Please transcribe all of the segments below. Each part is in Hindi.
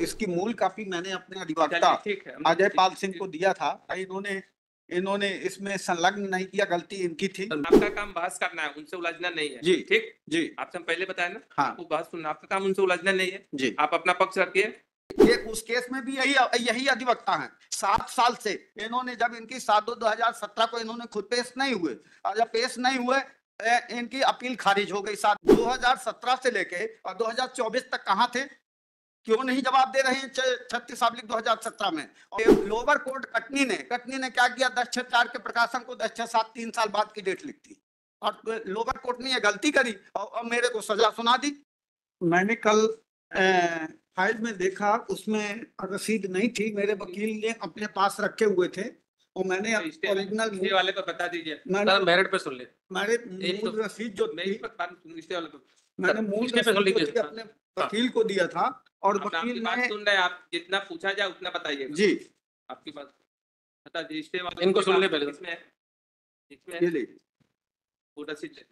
इसकी मूल कॉपी मैंने अपने अधिवक्ता अजय पाल सिंह को दिया था। इन्होंने इसमें संलग्न नहीं किया, गलती इनकी थी। आपका काम बहस करना है, उनसे उलझना नहीं है। जी ठीक जी, आपसे हम पहले बताया ना। हाँ, आपको बहस सुनना, आपका काम उनसे उलझना नहीं है जी। आप अपना पक्ष रखिए। ये उस केस में भी यही अधिवक्ता हैं। 7 साल से इन्होंने, जब इनकी 7/2/2017 को इन्होंने खुद पेश नहीं हुए, और जब पेश नहीं हुए इनकी अपील खारिज हो गई। 2017 से लेके और 2024 तक कहाँ थे? क्यों नहीं जवाब दे रहे हैं 36/2017 में? और लोअर कोर्ट कटनी ने क्या किया? 10/6/4 के प्रकाशन को 10/6/7 3 साल बाद की डेट लिख दी, और लोअर कोर्ट ने यह गलती करी और मेरे को सजा सुना दी। मैंने कल फाइल में देखा, उसमें रसीद नहीं थी, मेरे वकील ने अपने पास रखे हुए थे, और मैंने ओरिजिनल वाले को बता दीजिए, मेरिट पे सुन ले। मेरे मूल रसीद जो मैंने मूल रसीद अपने वकील को दिया था, और वकील ने सुन रहे, आप जितना पूछा जाए उतना बताइए जी। आपकी बात बता दीजिए, इनको सुन ले पहले। इसमें ये ले वो रसीद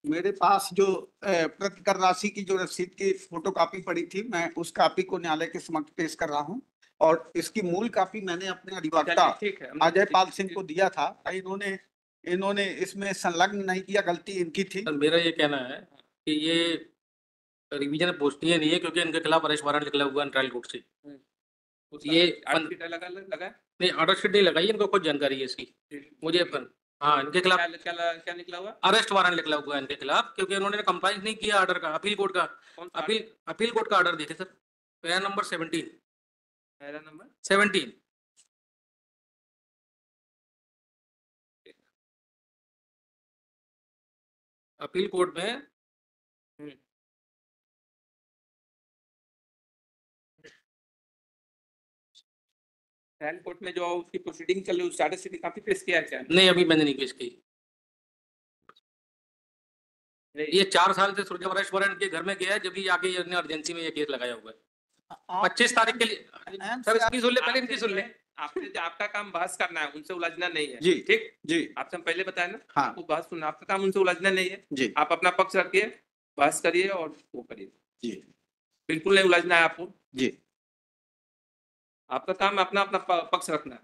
मेरे पास जो प्रतिकर राशि की जो रसीद की फोटोकॉपी पड़ी थी, मैं उस कॉपी को न्यायालय के समक्ष पेश कर रहा हूं, और इसकी मूल कॉपी मैंने अपने अधिवक्ता अजय पाल सिंह को दिया था। इन्होंने इसमें संलग्न नहीं किया, गलती इनकी थी। मेरा ये कहना है कि ये रिवीजन पोस्टिंग नहीं है, क्योंकि इनके खिलाफ अरेस्ट वारंट निकला हुआ है ट्रायल कोर्ट से। ये लगा नहीं, ऑर्डर शीट नहीं लगाई, इनको खुद जानकारी है इसकी मुझे। हाँ, इनके खिलाफ क्या निकला हुआ? अरेस्ट वारंट निकला हुआ है इनके खिलाफ, क्योंकि उन्होंने कंप्लाइंस नहीं किया ऑर्डर का, अपील कोर्ट का। अपील कोर्ट का ऑर्डर देखे sir, para number 17। Appeal court में ट्रायल कोर्ट में जो उसकी प्रोसीडिंग चल रही है, स्टेटस शीट काफी पेश किया है क्या? नहीं, अभी मैंने नहीं पेश की। ये 4 साल से सुरजा अरेस्ट वारंट के घर में गया है, जब भी आके इमरजेंसी में ये केस लगाया हुआ है 25 तारीख के लिए। सर इसकी सुन ले, पहले इनकी सुन ले। आपका काम बहस करना है, उनसे उलझना नहीं है। जी ठीक जी, आपसे हम पहले बताया ना। हाँ, आपको बहस सुनना, आपका काम उनसे उलझना नहीं है जी। आप अपना पक्ष रखिए, बहस करिए और वो करिए जी, बिल्कुल नहीं उलझना है आपको जी। आपका काम अपना पक्ष रखना है।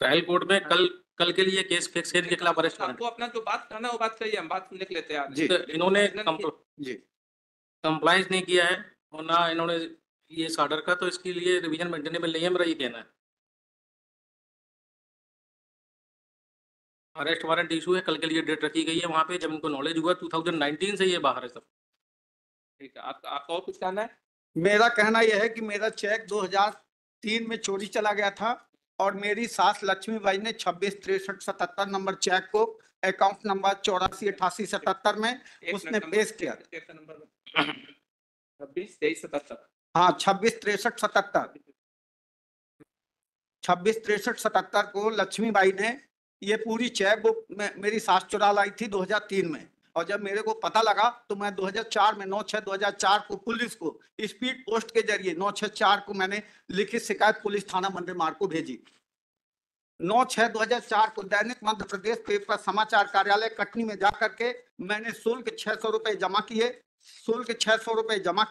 ट्रायल कोर्ट में कल के लिए केस फिक्स है इनके खिलाफ अरेस्ट वारंट। आपको अपना जो बात करना है वो बात करिए, हम बात सुनने के लिए तैयार जी। हैं। इन्होंने जी कंप्लाइंस नहीं किया है, और ना इन्होंने ये इस ऑर्डर का, तो इसके लिए रिवीजन मेंटेनेबल नहीं है, मेरा ये कहना है। अरेस्ट वारंट इशू है, कल के लिए डेट रखी गई है वहाँ पे, जब इनको नॉलेज हुआ 2019 से ये बाहर है सब। ठीक है, आपका और कुछ कहना है? मेरा कहना यह है कि मेरा चेक 2003 में चोरी चला गया था, और मेरी सास लक्ष्मीबाई ने 266377 नंबर चेक को अकाउंट नंबर 848877 में उसने पेश किया। 266377, हाँ, 266377 को लक्ष्मीबाई ने ये पूरी चेक बुक मेरी सास चुरा लाई थी 2003 में, और जब मेरे को पता लगा तो मैं 2004 में 9/6/2004 को पुलिस को स्पीड पोस्ट के जरिए 9/6/4 को मैंने लिखित शिकायत पुलिस थाना मंदिर मार्ग को भेजी। 9/6/2004 को दैनिक मध्य प्रदेश पेपर समाचार कार्यालय कटनी में जाकर के मैंने शुल्क 600 रुपए जमा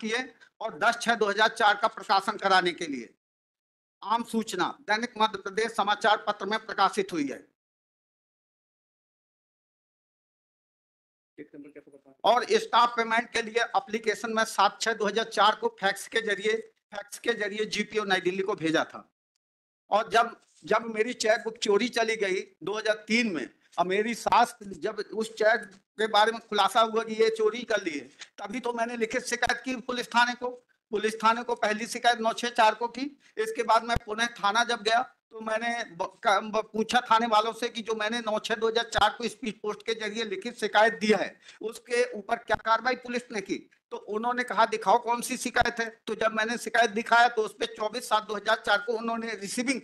किए, और 10/6/2004 का प्रकाशन कराने के लिए आम सूचना दैनिक मध्य प्रदेश समाचार पत्र में प्रकाशित हुई है। और स्टाफ पेमेंट के लिए एप्लीकेशन में 7/6/2004 को फैक्स के जरिए जीपीओ नई दिल्ली को भेजा था। और जब मेरी चेक बुक चोरी चली गई 2003 में, और मेरी सास जब उस चेक के बारे में खुलासा हुआ कि ये चोरी कर ली है, तभी तो मैंने लिखित शिकायत की पुलिस थाने को पहली शिकायत 9/6/4 को की। इसके बाद मैं पुणे थाना जब गया तो मैंने पूछा थाने वालों से कि जो मैंने 9/6/2004 को स्पीड पोस्ट के जरिए लिखित शिकायत दिया है उसके ऊपर क्या कार्रवाई पुलिस ने की, तो उन्होंने कहा दिखाओ कौन सी शिकायत है। तो जब मैंने शिकायत दिखाया तो उस पर 24/7/2004 को उन्होंने रिसीविंग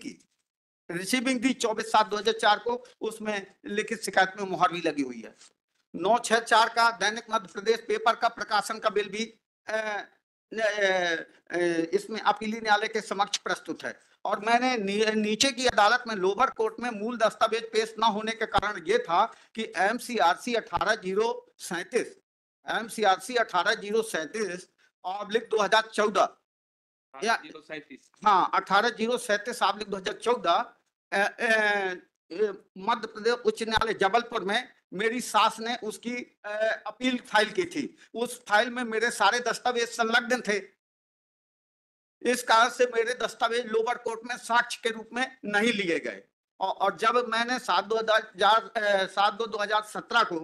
दी 24/7/2004 को उसमें लिखित शिकायत में मुहर भी लगी हुई है। 9/6/4 का दैनिक मध्य प्रदेश पेपर का प्रकाशन का बिल भी इसमें अपीली न्यायालय के समक्ष प्रस्तुत है। और मैंने नीचे की अदालत में लोअर कोर्ट में मूल दस्तावेज पेश न होने के कारण ये था कि MCRC 18037 MCRC 18037/2014 या 037 हाँ 18037/2014 मध्य प्रदेश उच्च न्यायालय जबलपुर में मेरी सास ने उसकी अपील फाइल की थी। उस फाइल में मेरे सारे दस्तावेज संलग्न थे। इस कारण से मेरे दस्तावेज लोअर कोर्ट में साक्ष्य के रूप में नहीं लिए गए। और जब मैंने 7/2/2017 को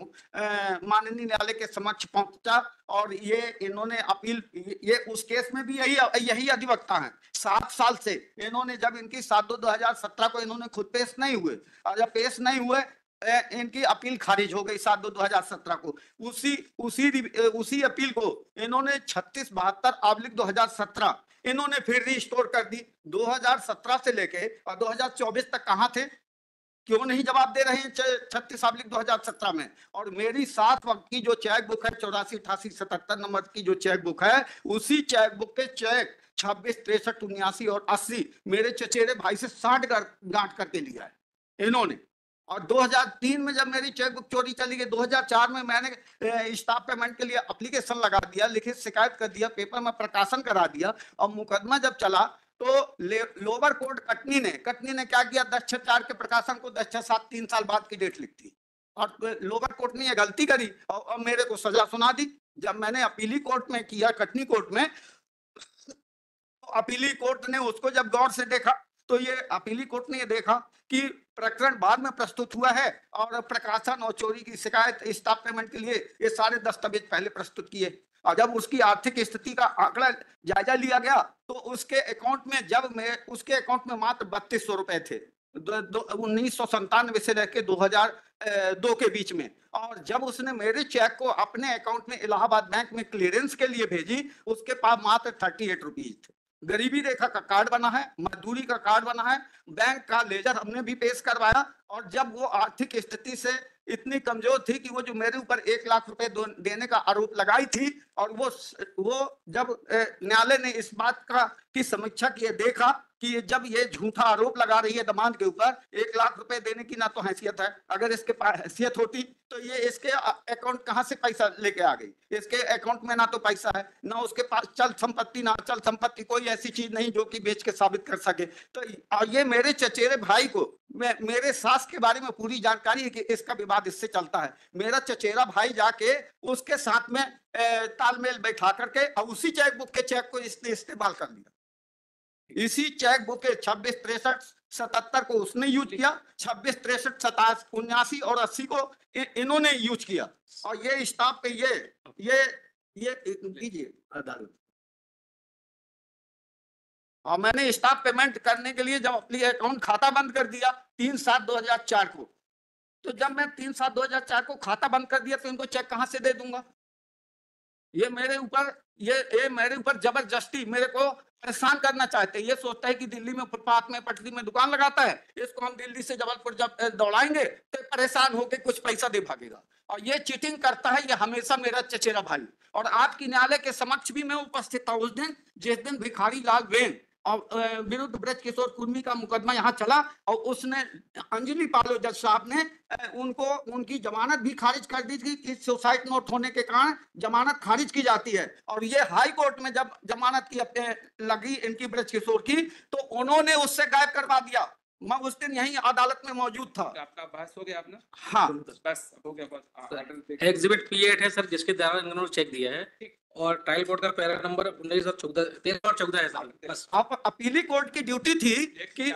माननीय न्यायालय के समक्ष पहुंचा और ये इन्होंने अपील, ये उस केस में भी यही अधिवक्ता हैं 7 साल से। इन्होंने जब इनकी 7/2/2017 को इन्होंने खुद पेश नहीं हुए और जब पेश नहीं हुए इनकी अपील खारिज हो गई 7/2/2017 को। उसी अपील को इन्होंने 3672/2017 इन्होंने फिर रिस्टोर कर दी। 2017 से लेके और 2024 तक कहां थे? क्यों नहीं जवाब दे रहे हैं 36/2017 में? और मेरी 7 वक्त की जो चेक बुक है 84 88 77 नंबर की जो चेक बुक है, उसी चेक बुक के चेक 26 63 79 और 80 मेरे चचेरे भाई से 60 गांठ करके लिया है इन्होंने। और 2003 में जब मेरी चेक बुक चोरी चली गई, 2004 में मैंने स्टाफ पेमेंट के लिए एप्लीकेशन लगा दिया, लिखित शिकायत कर दिया, पेपर में प्रकाशन करा दिया। और मुकदमा जब चला तो लोअर कोर्ट कटनी ने क्या किया, 10/6/4 के प्रकाशन को 10/6/7 3 साल बाद की डेट लिख दी। और लोअर कोर्ट ने यह गलती करी और मेरे को सजा सुना दी। जब मैंने अपीली कोर्ट में किया, कटनी कोर्ट में, अपीली कोर्ट ने उसको जब गौर से देखा तो ये अपीली कोर्ट ने ये देखा कि प्रकरण बाद में प्रस्तुत हुआ है और प्रकाशन और चोरी की शिकायत स्टाफ पेमेंट के लिए ये सारे दस्तावेज पहले प्रस्तुत किए। और जब उसकी आर्थिक स्थिति का आंकड़ा जायजा लिया गया तो उसके अकाउंट में मात्र 3200 रुपए थे 1997 से लेकर 2002 के बीच में। और जब उसने मेरे चेक को अपने अकाउंट में इलाहाबाद बैंक में क्लियरेंस के लिए भेजी, उसके पास मात्र 38 रुपीज थे। गरीबी रेखा का कार्ड बना है, मजदूरी का कार्ड बना है, बैंक का लेजर हमने भी पेश करवाया। और जब वो आर्थिक स्थिति से इतनी कमजोर थी कि वो जो मेरे ऊपर 1 लाख रुपए देने का आरोप लगाई थी, और वो जब न्यायालय ने इस बात की समीक्षा की, देखा कि जब ये झूठा आरोप लगा रही है दमाद के ऊपर, 1 लाख रुपए देने की ना तो हैसियत है, अगर इसके पास हैसियत होती तो ये इसके अकाउंट कहां से पैसा लेके आ गई? इसके अकाउंट में ना तो पैसा है, ना उसके पास चल संपत्ति, ना अचल संपत्ति, कोई ऐसी चीज नहीं जो कि बेच के साबित कर सके। तो ये मेरे चचेरे भाई को, मेरे सास के बारे में पूरी जानकारी है कि इसका विवाद इससे चलता है। मेरा चचेरा भाई जाके उसके साथ में तालमेल बैठा करके और उसी चेक बुक के चेक को इसने इस्तेमाल कर लिया। इसी चेक बुक के 26 63 77 को उसने यूज किया, 26 63 27 79 और 80 को इन्होंने यूज किया। और ये स्टाफ पे ये कीजिए अदालत। और मैंने स्टाफ पेमेंट करने के लिए जब अपनी अकाउंट खाता बंद कर दिया 3/7/2004 को, तो जब मैं 3/7/2004 को खाता बंद कर दिया तो इनको चेक कहां से दे दूंगा? ये मेरे ऊपर जबरदस्ती मेरे को परेशान करना चाहते हैं। ये सोचता है कि दिल्ली में फुटपाथ में पटरी में दुकान लगाता है, इसको हम दिल्ली से जबलपुर जब दौड़ाएंगे तो परेशान होकर कुछ पैसा दे भागेगा। और ये चीटिंग करता है, ये हमेशा मेरा चचेरा भाई। और आपकी न्यायालय के समक्ष भी मैं उपस्थित था उस दिन, जिस दिन भिखारी लाल वेन और विरुद्ध ब्रज किशोर कुर्मी का मुकदमा यहाँ चला, और उसने अंजलि पालो जज साहब ने उनकी जमानत भी खारिज कर दी थी कि सुसाइड नोट होने के कारण जमानत खारिज की जाती है। और ये हाई कोर्ट में जब जमानत की लगी इनकी ब्रज किशोर की, तो उन्होंने उससे गायब करवा दिया। मैं उस दिन यही अदालत में मौजूद था। आपका बहस हो गया आपने? हाँ बस हो गया बस। एग्जिबिट P8 है सर, जिसके द्वारा इन्होंने चेक दिया है, और ट्रायल कोर्ट का पैरा नंबर 19 और 13 और 14 है सर। बस आप अपीली कोर्ट की ड्यूटी थी कि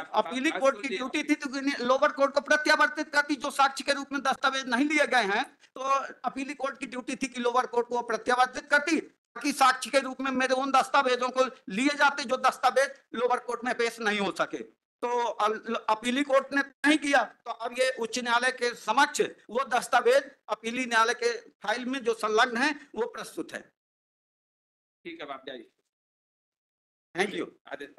लोअर कोर्ट को प्रत्यावर्तित करती, जो साक्ष्य के रूप में दस्तावेज नहीं लिए गए हैं, तो अपीली कोर्ट की ड्यूटी थी कि लोअर कोर्ट को प्रत्यावर्तित करती, ताकि साक्ष्य के रूप में मेरे उन दस्तावेजों को लिए जाते जो दस्तावेज लोअर कोर्ट में पेश नहीं हो सके। तो अपीली कोर्ट ने नहीं किया, तो अब ये उच्च न्यायालय के समक्ष वो दस्तावेज अपीली न्यायालय के फाइल में जो संलग्न है वो प्रस्तुत है। ठीक है, आप जाइए। Thank you. आदेश।